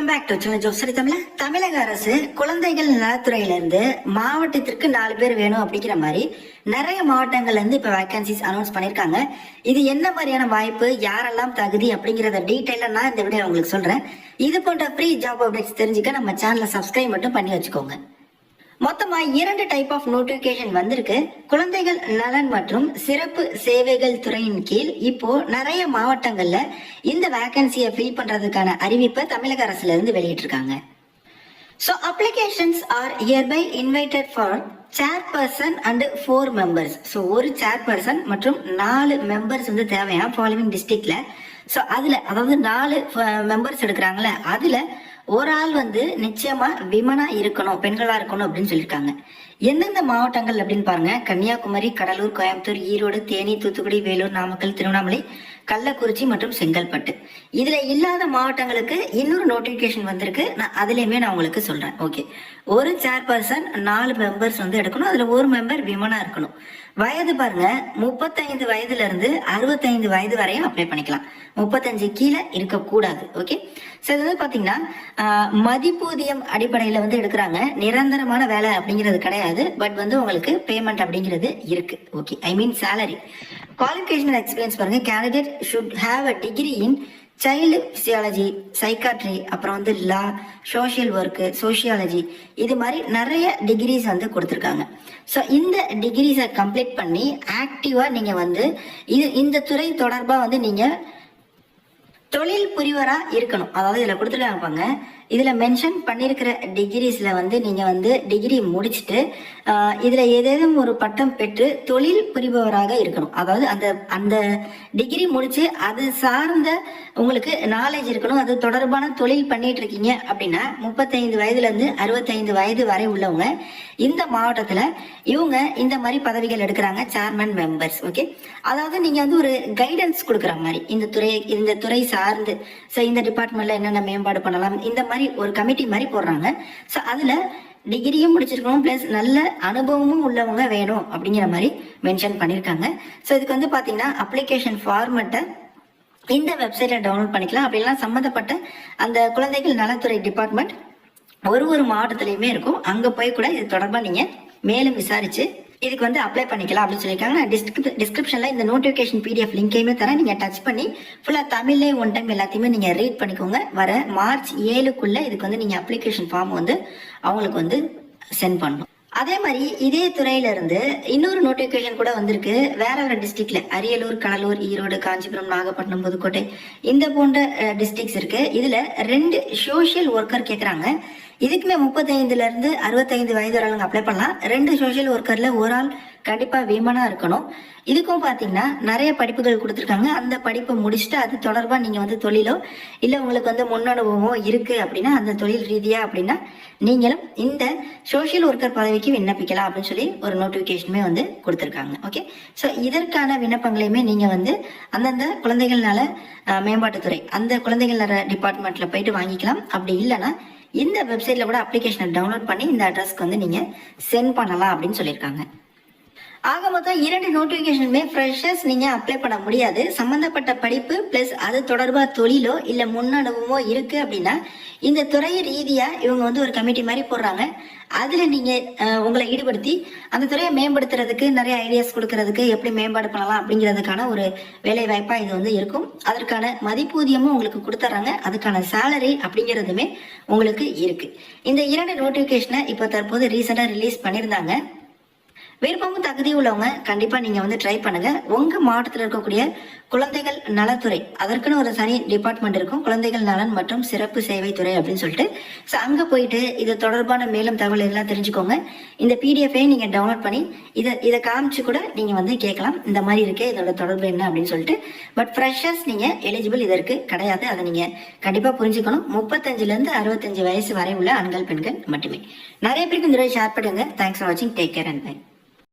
Welcome back to channel ஜோசரி தமிழக அரசு குழந்தைகள் நலத்துறையிலிருந்து மாவட்டத்திற்கு 4 பேர் வேணும் அப்படிங்கிற மாதிரி நிறைய மாவட்டங்கள்ல இருந்து இப்ப வேகன்சிஸ் அனௌன்ஸ் பண்ணிருக்காங்க. இது என்ன மாதிரியான வாய்ப்பு, யாரெல்லாம் தகுதி அப்படிங்கறத டீடைலா நான் இந்த வீடியோ உங்களுக்கு சொல்றேன். இது போன்ற ஃப்ரீ ஜாப் அப்டேட்ஸ் தெரிஞ்சுக்க நம்ம சேனலை சப்ஸ்கிரைப் மட்டும் பண்ணி வச்சுக்கோங்க. மொத்தமா 2 டைப் ஆஃப் நோட்டிபிகேஷன் வந்திருக்கு. குழந்தைகள் நலன் மற்றும் சிறப்பு சேவைகள் துறையின் கீழ் இப்போ நிறைய மாவட்டங்கள்ல இந்த வேகன்சியை ஃபில் பண்றதுக்கான அறிவிப்பை தமிழக அரசுல இருந்து வெளியிட்டிருக்காங்க. So applications are hereby invited for chairperson and 4 members. So ஒரு chairperson மற்றும் 4 members வந்து தேவையா ஃபாலோவிங் டிஸ்ட்ரிக்ட்ல. ஸோ அதுல அதாவது 4 மெம்பர்ஸ் எடுக்கிறாங்களே அதுல ஒரு ஆள் வந்து நிச்சயமா விமனா இருக்கணும், பெண்களா இருக்கணும் அப்படின்னு சொல்லியிருக்காங்க. எந்தெந்த மாவட்டங்கள் அப்படின்னு பாருங்க: கன்னியாகுமரி, கடலூர், கோயம்புத்தூர், ஈரோடு, தேனி, தூத்துக்குடி, வேலூர், நாமக்கல், திருவண்ணாமலை, கள்ளக்குறிச்சி மற்றும் செங்கல்பட்டு. இதுல இல்லாத மாவட்டங்களுக்கு இன்னொரு நோட்டிபிகேஷன் வந்திருக்கு. நான் அதுலயுமே நான் உங்களுக்கு சொல்றேன். ஓகே, ஒரு சேர்பர்சன் 4 மெம்பர்ஸ் வந்து எடுக்கணும். அதுல ஒரு மெம்பர் விமனா இருக்கணும். வயது பாருங்க, 35 வயதுல இருந்து 65 வயது வரையும் அப்ளை பண்ணிக்கலாம். 35 கீழே இருக்கக்கூடாது. ஓகே, ஸோ இது வந்து பாத்தீங்கன்னா மதிப்பூதியம் அடிப்படையில வந்து எடுக்கிறாங்க. நிரந்தரமான வேலை அப்படிங்கிறது கிடையாது. பட் வந்து உங்களுக்கு பேமெண்ட் அப்படிங்கிறது இருக்கு. ஓகே, ஐ மீன் சேலரி. குவாலிஃபிகேஷன் எக்ஸ்பீரியன்ஸ் பாருங்க. Candidate should have a degree in child physiology, psychiatry, அப்புறம் வந்து லா, சோஷியல் ஒர்க்கு, சோஷியாலஜி, இது மாதிரி நிறைய டிகிரிஸ் வந்து கொடுத்துருக்காங்க. ஸோ இந்த டிகிரிஸை கம்ப்ளீட் பண்ணி ஆக்டிவாக நீங்கள் வந்து இந்த துறை தொடர்பாக வந்து நீங்கள் தொழில் புரிவராக இருக்கணும். அதாவது இதில் கொடுத்துருக்காங்க, இதில் மென்ஷன் பண்ணியிருக்கிற டிகிரிஸில் வந்து நீங்கள் வந்து டிகிரி முடிச்சுட்டு இதில் ஏதேனும் ஒரு பட்டம் பெற்று தொழில் புரிபவராக இருக்கணும். அதாவது அந்த டிகிரி முடிச்சு அது சார்ந்த உங்களுக்கு நாலேஜ் இருக்கணும். அது தொடர்பான தொழில் பண்ணிட்டு இருக்கீங்க அப்படின்னா 35 வயதுலேருந்து 65 வயது வரை உள்ளவங்க இந்த மாவட்டத்தில் இவங்க இந்த மாதிரி பதவிகள் எடுக்கிறாங்க, சேர்மன் மெம்பர்ஸ். ஓகே, அதாவது நீங்கள் வந்து ஒரு கைடன்ஸ் கொடுக்குற மாதிரி இந்த துறை சார்ந்து இந்த டிபார்ட்மெண்ட்ல என்னென்ன மேம்பாடு பண்ணலாம், இந்த மாதிரி ஒரு கமிட்டி மாதிரி போடுறாங்க. ஸோ அதுல டிகிரியும் முடிச்சிருக்கணும், பிளஸ் நல்ல அனுபவமும் உள்ளவங்க வேணும் அப்படிங்கிற மாதிரி மென்ஷன் பண்ணியிருக்காங்க. ஸோ இதுக்கு வந்து பாத்தீங்கன்னா அப்ளிகேஷன் ஃபார்மெட்டை இந்த வெப்சைட்ல டவுன்லோட் பண்ணிக்கலாம். அப்படிலாம் சம்மந்தப்பட்ட அந்த குழந்தைகள் நலத்துறை டிபார்ட்மெண்ட் ஒரு மாவட்டத்திலயுமே இருக்கும். அங்க போய் கூட இது தொடர்பா நீங்க மேலும் விசாரிச்சு இதுக்கு வந்து அப்ளை பண்ணிக்கலாம் அப்படின்னு சொல்லியிருக்காங்க. நான் டிஸ்கிரிப்ஷன்ல இந்த நோட்டிபிகேஷன் PDF லிங்கையுமே தரேன். நீங்க டச் பண்ணி ஃபுல்லா தமிழ்லே ஒன் டைம் எல்லாத்தையுமே நீங்க ரீட் பண்ணிக்கோங்க. வர மார்ச் 7க்குள்ள இதுக்கு வந்து நீங்க அப்ளிகேஷன் ஃபார்ம் வந்து அவங்களுக்கு வந்து சென்ட் பண்ணணும். அதே மாதிரி இதே துறையில இருந்து இன்னொரு நோட்டிபிகேஷன் கூட வந்திருக்கு. வேற டிஸ்ட்ரிக்ட்ல அரியலூர், கடலூர், ஈரோடு, காஞ்சிபுரம், நாகப்பட்டினம், புதுக்கோட்டை, இந்த போன்ற டிஸ்ட்ரிக்ட்ஸ் இருக்கு. இதுல 2 சோஷியல் ஒர்க்கர் கேட்கறாங்க. இதுக்குமே 35ல இருந்து 65 வயது வரவங்க அப்ளை பண்ணலாம். 2 சோஷியல் ஒர்க்கர்ல ஒரு ஆள் கண்டிப்பா விமனா இருக்கணும். இதுக்கும் பாத்தீங்கன்னா நிறைய படிப்புகள் கொடுத்துருக்காங்க. அந்த படிப்பை முடிச்சுட்டு அது தொடர்பா நீங்க வந்து தொழிலோ இல்ல உங்களுக்கு வந்து முன்னனுபவமோ இருக்கு அப்படின்னா அந்த தொழில் ரீதியா அப்படின்னா நீங்களும் இந்த சோஷியல் ஒர்க்கர் பதவிக்கு விண்ணப்பிக்கலாம் அப்படின்னு சொல்லி ஒரு நோட்டிபிகேஷனுமே வந்து கொடுத்துருக்காங்க. ஓகே, ஸோ இதற்கான விண்ணப்பங்களையுமே நீங்க வந்து அந்தந்த குழந்தைகள் நல மேம்பாட்டுத்துறை அந்த குழந்தைகள் நல டிபார்ட்மெண்ட்ல போயிட்டு வாங்கிக்கலாம். அப்படி இல்லைன்னா இந்த வெப்சைட்ல கூட அப்ளிகேஷனை டவுன்லோட் பண்ணி இந்த அட்ரஸ்க்கு வந்து நீங்க சென்ட் பண்ணலாம் அப்படின்னு சொல்லியிருக்காங்க. ஆக மொத்தம் 2 நோட்டிபிகேஷனுமே ஃப்ரெஷர்ஸ் நீங்க அப்ளை பண்ண முடியாது. சம்பந்தப்பட்ட படிப்பு பிளஸ் அது தொடர்பா தொழிலோ இல்ல முன் அனுபவமோ இருக்கு அப்படின்னா இந்த துறை ரீதியா இவங்க வந்து ஒரு கமிட்டி மாதிரி போடுறாங்க. அதுல நீங்க உங்களை ஈடுபடுத்தி அந்த துறையை மேம்படுத்துறதுக்கு நிறைய ஐடியாஸ் கொடுக்கறதுக்கு எப்படி மேம்பாடு பண்ணலாம் அப்படிங்கிறதுக்கான ஒரு வேலை வாய்ப்பா இது வந்து இருக்கும். அதற்கான மதிப்பூதியமும் உங்களுக்கு கொடுத்துறாங்க. அதுக்கான சேலரி அப்படிங்கிறதுமே உங்களுக்கு இருக்கு. இந்த 2 நோட்டிபிகேஷனை இப்போ தற்போது ரீசெண்டா ரிலீஸ் பண்ணியிருந்தாங்க. விருப்பமும் தகுதி உள்ளவங்க கண்டிப்பா நீங்க வந்து ட்ரை பண்ணுங்க. உங்க மாவட்டத்தில் இருக்கக்கூடிய குழந்தைகள் நலத்துறை அதற்குன்னு ஒரு தனி டிபார்ட்மெண்ட் இருக்கும், குழந்தைகள் நலன் மற்றும் சிறப்பு சேவை துறை அப்படின்னு சொல்லிட்டு. ஸோ அங்க போயிட்டு இது தொடர்பான மேலும் தகவல் எல்லாம் தெரிஞ்சுக்கோங்க. இந்த PDF-ஐ நீங்க டவுன்லோட் பண்ணி இதை காமிச்சு கூட நீங்க வந்து கேட்கலாம், இந்த மாதிரி இருக்கே இதோட தொடர்பு என்ன அப்படின்னு சொல்லிட்டு. பட் ஃப்ரெஷர்ஸ் நீங்க எலிஜிபிள் இதற்கு கிடையாது. அதை நீங்க கண்டிப்பா புரிஞ்சுக்கணும். 35ல இருந்து 65 வயசு வரை உள்ள ஆண்கள் பெண்கள் மட்டுமே. நிறைய பேருக்கு இந்த ஷேர் பண்ணுங்க. தேங்க்ஸ் ஃபார் வாட்சிங். Take care and by.